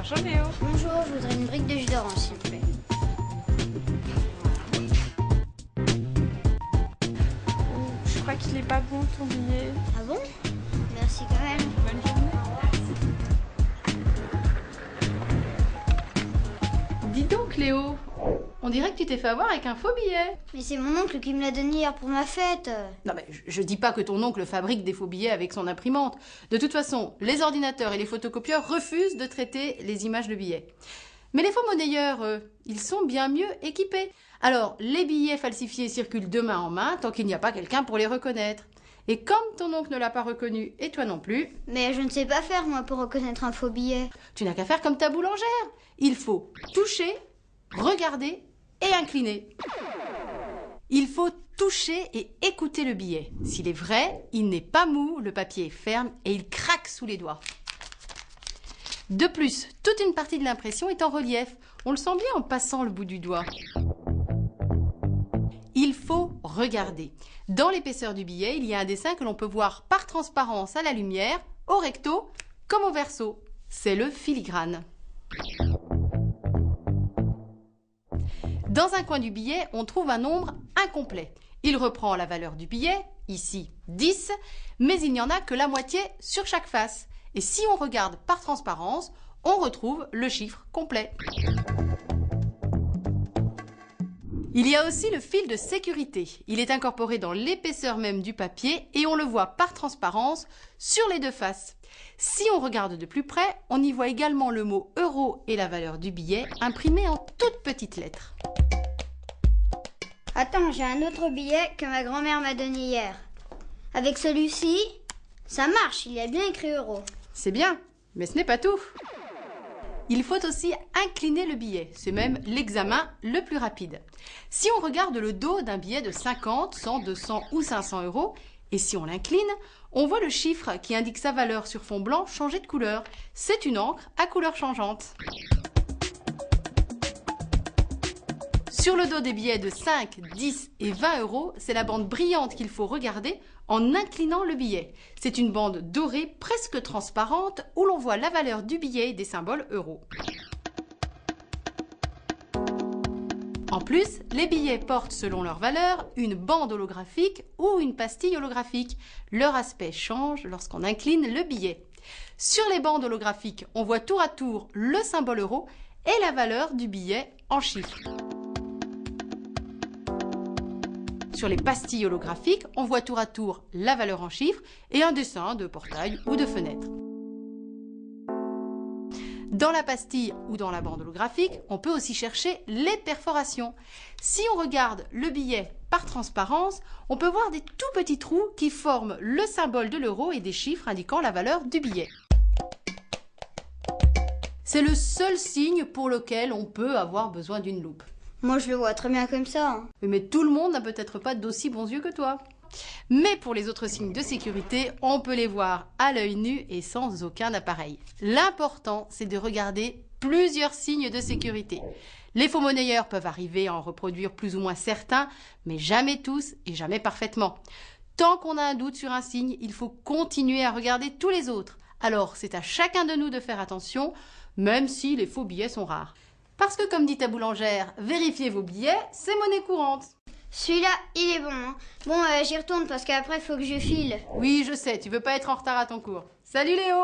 Bonjour Léo. Bonjour, je voudrais une brique de jus d'orange, s'il vous plaît. Je crois qu'il est pas bon ton billet. Ah bon? Merci quand même. Bonne journée. Dis donc Léo, on dirait que tu t'es fait avoir avec un faux billet. Mais c'est mon oncle qui me l'a donné hier pour ma fête. Non mais je dis pas que ton oncle fabrique des faux billets avec son imprimante. De toute façon, les ordinateurs et les photocopieurs refusent de traiter les images de billets. Mais les faux monnayeurs, ils sont bien mieux équipés. Alors, les billets falsifiés circulent de main en main tant qu'il n'y a pas quelqu'un pour les reconnaître. Et comme ton oncle ne l'a pas reconnu et toi non plus, Mais je ne sais pas faire, moi, pour reconnaître un faux billet. tu n'as qu'à faire comme ta boulangère. Il faut toucher, regarder et incliner. Il faut toucher et écouter le billet. S'il est vrai, il n'est pas mou, le papier est ferme et il craque sous les doigts. De plus, toute une partie de l'impression est en relief. On le sent bien en passant le bout du doigt. Il faut regarder. Dans l'épaisseur du billet, il y a un dessin que l'on peut voir par transparence à la lumière, au recto comme au verso. C'est le filigrane. Dans un coin du billet, on trouve un nombre incomplet. Il reprend la valeur du billet, ici 10, mais il n'y en a que la moitié sur chaque face. Et si on regarde par transparence, on retrouve le chiffre complet. Il y a aussi le fil de sécurité. Il est incorporé dans l'épaisseur même du papier et on le voit par transparence sur les deux faces. Si on regarde de plus près, on y voit également le mot euro et la valeur du billet imprimés en toutes petites lettres. Attends, j'ai un autre billet que ma grand-mère m'a donné hier. Avec celui-ci, ça marche, il y a bien écrit euro. C'est bien, mais ce n'est pas tout. Il faut aussi incliner le billet, c'est même l'examen le plus rapide. Si on regarde le dos d'un billet de 50, 100, 200 ou 500 euros, et si on l'incline, on voit le chiffre qui indique sa valeur sur fond blanc changer de couleur. C'est une encre à couleur changeante. Sur le dos des billets de 5, 10 et 20 euros, c'est la bande brillante qu'il faut regarder en inclinant le billet. C'est une bande dorée presque transparente où l'on voit la valeur du billet et des symboles euros. En plus, les billets portent selon leur valeur une bande holographique ou une pastille holographique. Leur aspect change lorsqu'on incline le billet. Sur les bandes holographiques, on voit tour à tour le symbole euro et la valeur du billet en chiffres. Sur les pastilles holographiques, on voit tour à tour la valeur en chiffres et un dessin de portail ou de fenêtre. Dans la pastille ou dans la bande holographique, on peut aussi chercher les perforations. Si on regarde le billet par transparence, on peut voir des tout petits trous qui forment le symbole de l'euro et des chiffres indiquant la valeur du billet. C'est le seul signe pour lequel on peut avoir besoin d'une loupe. Moi, je le vois très bien comme ça. Mais tout le monde n'a peut-être pas d'aussi bons yeux que toi. Mais pour les autres signes de sécurité, on peut les voir à l'œil nu et sans aucun appareil. L'important, c'est de regarder plusieurs signes de sécurité. Les faux monnayeurs peuvent arriver à en reproduire plus ou moins certains, mais jamais tous et jamais parfaitement. Tant qu'on a un doute sur un signe, il faut continuer à regarder tous les autres. Alors, c'est à chacun de nous de faire attention, même si les faux billets sont rares. Parce que comme dit ta boulangère, vérifiez vos billets, c'est monnaie courante. Celui-là, il est bon. Hein. Bon, j'y retourne parce qu'après, il faut que je file. Oui, je sais, tu veux pas être en retard à ton cours. Salut Léo!